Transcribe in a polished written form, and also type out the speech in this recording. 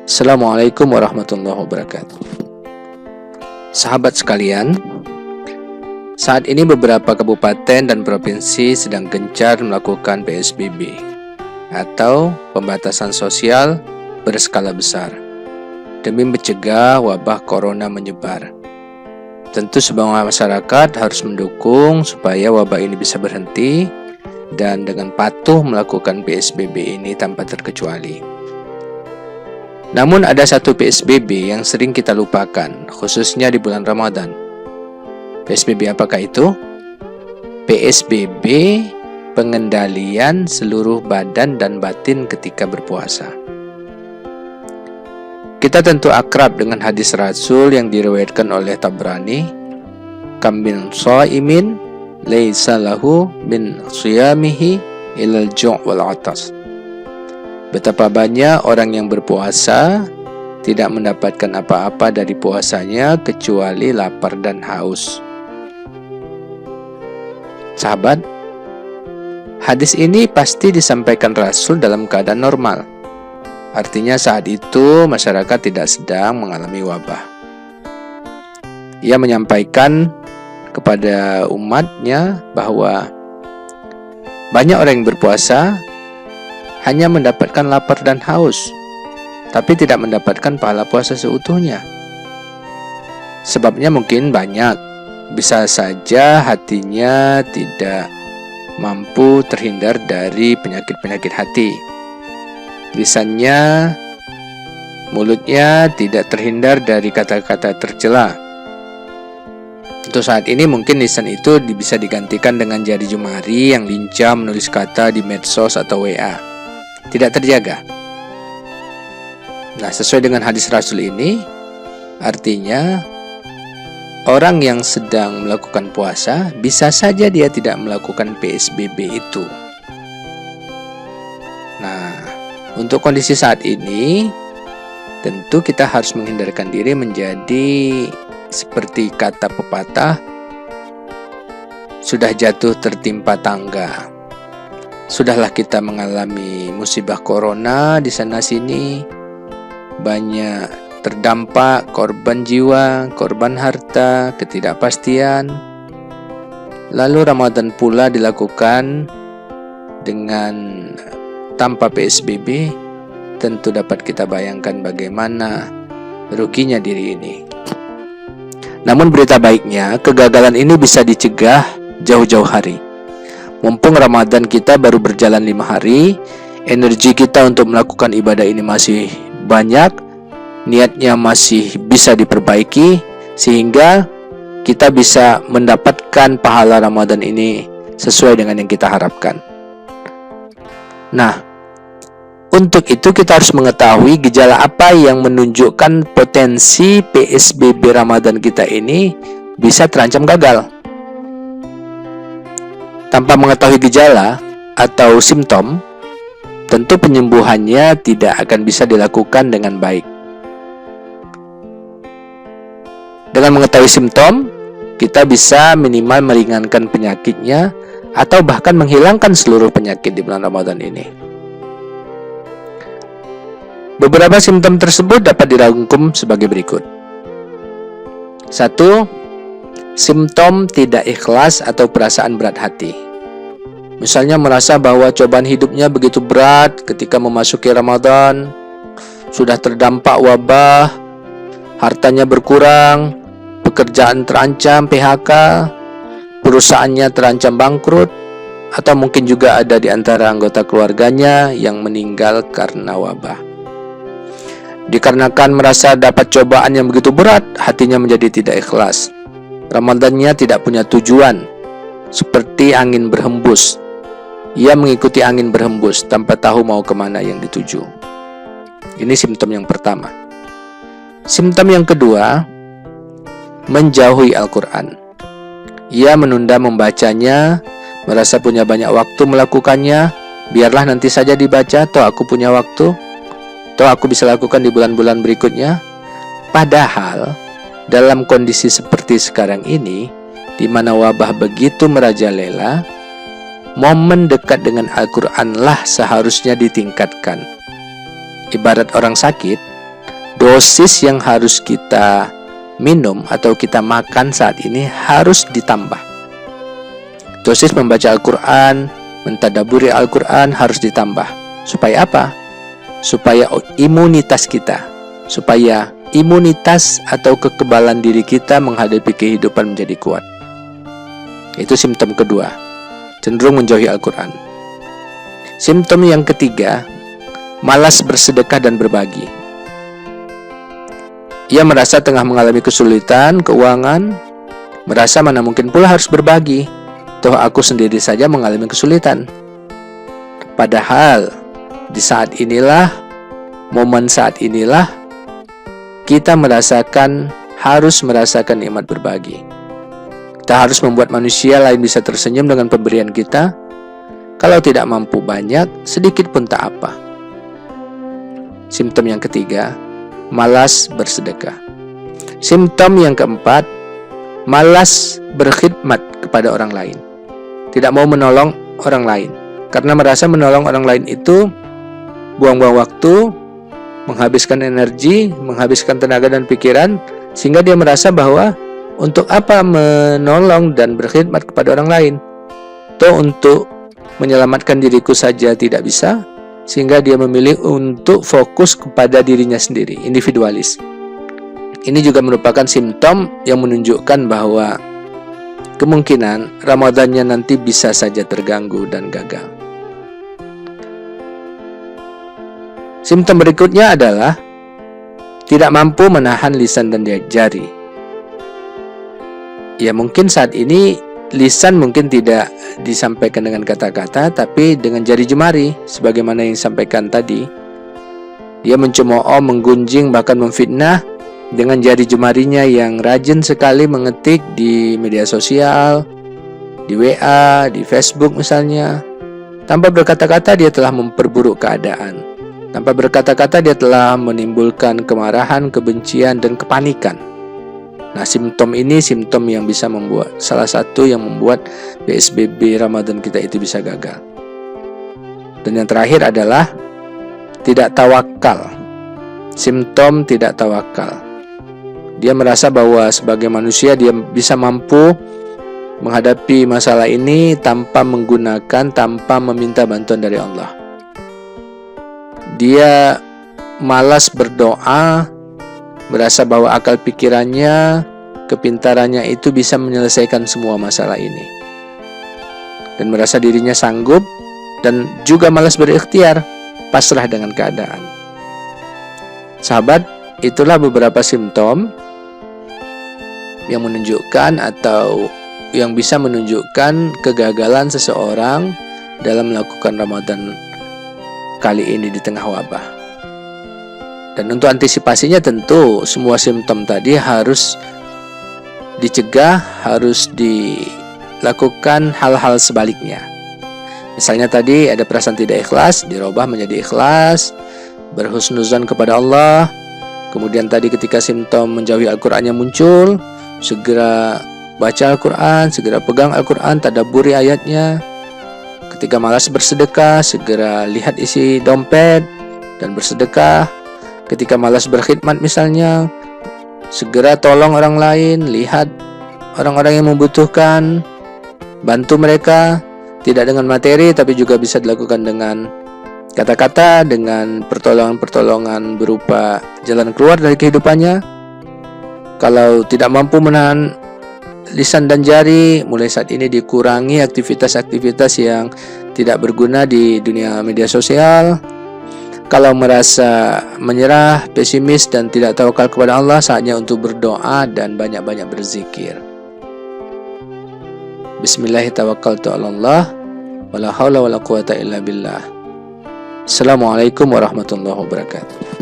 Assalamualaikum warahmatullahi wabarakatuh. Sahabat sekalian, saat ini beberapa kabupaten dan provinsi sedang gencar melakukan PSBB atau pembatasan sosial berskala besar demi mencegah wabah corona menyebar. Tentu semua masyarakat harus mendukung supaya wabah ini bisa berhenti dan dengan patuh melakukan PSBB ini tanpa terkecuali. Namun ada satu PSBB yang sering kita lupakan, khususnya di bulan Ramadan. PSBB apakah itu? PSBB pengendalian seluruh badan dan batin ketika berpuasa. Kita tentu akrab dengan hadis Rasul yang diriwayatkan oleh Tabrani, "Kam min shaimin laisa lahu min shiyamihi ilal ju' wal 'atas." Betapa banyak orang yang berpuasa tidak mendapatkan apa-apa dari puasanya kecuali lapar dan haus. Sahabat, hadis ini pasti disampaikan Rasul dalam keadaan normal. Artinya saat itu masyarakat tidak sedang mengalami wabah. Ia menyampaikan kepada umatnya bahwa banyak orang yang berpuasa hanya mendapatkan lapar dan haus, tapi tidak mendapatkan pahala puasa seutuhnya. Sebabnya mungkin banyak, bisa saja hatinya tidak mampu terhindar dari penyakit-penyakit hati. Lisannya, mulutnya tidak terhindar dari kata-kata tercela. Untuk saat ini mungkin lisan itu bisa digantikan dengan jari jemari yang lincah menulis kata di medsos atau WA. Tidak terjaga. Nah, sesuai dengan hadis Rasul ini, artinya orang yang sedang melakukan puasa bisa saja dia tidak melakukan PSBB itu. Nah, untuk kondisi saat ini, tentu kita harus menghindarkan diri menjadi seperti kata pepatah, sudah jatuh tertimpa tangga. Sudahlah kita mengalami musibah corona di sana-sini, banyak terdampak korban jiwa, korban harta, ketidakpastian. Lalu Ramadan pula dilakukan dengan tanpa PSBB, tentu dapat kita bayangkan bagaimana ruginya diri ini. Namun berita baiknya, kegagalan ini bisa dicegah jauh-jauh hari. Mumpung Ramadan kita baru berjalan 5 hari, energi kita untuk melakukan ibadah ini masih banyak, niatnya masih bisa diperbaiki, sehingga kita bisa mendapatkan pahala Ramadan ini sesuai dengan yang kita harapkan. Nah, untuk itu kita harus mengetahui gejala apa yang menunjukkan potensi PSBB Ramadan kita ini bisa terancam gagal. Tanpa mengetahui gejala atau simptom, tentu penyembuhannya tidak akan bisa dilakukan dengan baik. Dengan mengetahui simptom, kita bisa minimal meringankan penyakitnya atau bahkan menghilangkan seluruh penyakit di bulan Ramadan ini. Beberapa simptom tersebut dapat dirangkum sebagai berikut. 1. Simptom tidak ikhlas atau perasaan berat hati. Misalnya merasa bahwa cobaan hidupnya begitu berat ketika memasuki Ramadan, sudah terdampak wabah, hartanya berkurang, pekerjaan terancam PHK, perusahaannya terancam bangkrut, atau mungkin juga ada di antara anggota keluarganya yang meninggal karena wabah. Dikarenakan merasa dapat cobaan yang begitu berat, hatinya menjadi tidak ikhlas. Ramadannya tidak punya tujuan, seperti angin berhembus. Ia mengikuti angin berhembus tanpa tahu mau kemana yang dituju. Ini simptom yang pertama. Simptom yang kedua, menjauhi Al-Quran. Ia menunda membacanya, merasa punya banyak waktu melakukannya. Biarlah nanti saja dibaca, toh aku punya waktu, toh aku bisa lakukan di bulan-bulan berikutnya. Padahal dalam kondisi seperti sekarang ini, di mana wabah begitu merajalela, momen dekat dengan Al-Quran lah seharusnya ditingkatkan. Ibarat orang sakit, dosis yang harus kita minum atau kita makan saat ini harus ditambah. Dosis membaca Al-Quran, mentadaburi Al-Quran harus ditambah. Supaya apa? Supaya imunitas kita, supaya imunitas atau kekebalan diri kita menghadapi kehidupan menjadi kuat. Itu simptom kedua, cenderung menjauhi Al-Quran. Simptom yang ketiga, malas bersedekah dan berbagi. Ia merasa tengah mengalami kesulitan keuangan, merasa mana mungkin pula harus berbagi. Toh aku sendiri saja mengalami kesulitan. Padahal di saat inilah, momen saat inilah, kita harus merasakan nikmat berbagi. Kita harus membuat manusia lain bisa tersenyum dengan pemberian kita. Kalau tidak mampu banyak, sedikit pun tak apa. Simptom yang ketiga, malas bersedekah. Simptom yang keempat, malas berkhidmat kepada orang lain. Tidak mau menolong orang lain, karena merasa menolong orang lain itu buang-buang waktu, menghabiskan energi, menghabiskan tenaga dan pikiran, sehingga dia merasa bahwa untuk apa menolong dan berkhidmat kepada orang lain? Toh untuk menyelamatkan diriku saja tidak bisa, sehingga dia memilih untuk fokus kepada dirinya sendiri, individualis. Ini juga merupakan simptom yang menunjukkan bahwa kemungkinan Ramadannya nanti bisa saja terganggu dan gagal. Simptom berikutnya adalah tidak mampu menahan lisan dan jari. Ya, mungkin saat ini lisan mungkin tidak disampaikan dengan kata-kata, tapi dengan jari jemari, sebagaimana yang disampaikan tadi. Dia mencemooh, menggunjing, bahkan memfitnah dengan jari jemarinya yang rajin sekali mengetik di media sosial, di WA, di Facebook misalnya. Tanpa berkata-kata dia telah memperburuk keadaan. Tanpa berkata-kata dia telah menimbulkan kemarahan, kebencian, dan kepanikan. Nah, simptom ini simptom yang bisa membuat, salah satu yang membuat PSBB Ramadan kita itu bisa gagal. Dan yang terakhir adalah tidak tawakal. Simptom tidak tawakal. Dia merasa bahwa sebagai manusia dia bisa mampu menghadapi masalah ini tanpa meminta bantuan dari Allah. Dia malas berdoa, merasa bahwa akal pikirannya, kepintarannya itu bisa menyelesaikan semua masalah ini, dan merasa dirinya sanggup, dan juga malas berikhtiar, pasrah dengan keadaan. Sahabat, itulah beberapa simptom yang menunjukkan atau yang bisa menunjukkan kegagalan seseorang dalam melakukan Ramadan kali ini di tengah wabah. Dan untuk antisipasinya tentu semua simptom tadi harus dicegah, harus dilakukan hal-hal sebaliknya. Misalnya tadi ada perasaan tidak ikhlas, dirubah menjadi ikhlas, berhusnuzan kepada Allah. Kemudian tadi ketika simptom menjauhi Al-Qur'annya muncul, segera baca Al-Qur'an, segera pegang Al-Qur'an, tadabburi ayatnya. Ketika malas bersedekah, segera lihat isi dompet dan bersedekah. Ketika malas berkhidmat misalnya, segera tolong orang lain, lihat orang-orang yang membutuhkan, bantu mereka, tidak dengan materi tapi juga bisa dilakukan dengan kata-kata, dengan pertolongan-pertolongan berupa jalan keluar dari kehidupannya. Kalau tidak mampu menahan lisan dan jari, mulai saat ini dikurangi aktivitas-aktivitas yang tidak berguna di dunia media sosial. Kalau merasa menyerah, pesimis, dan tidak tawakal kepada Allah, saatnya untuk berdoa dan banyak-banyak berzikir. Bismillahirrahmanirrahim. Wala haula wala quwata illa billah. Assalamualaikum warahmatullahi wabarakatuh.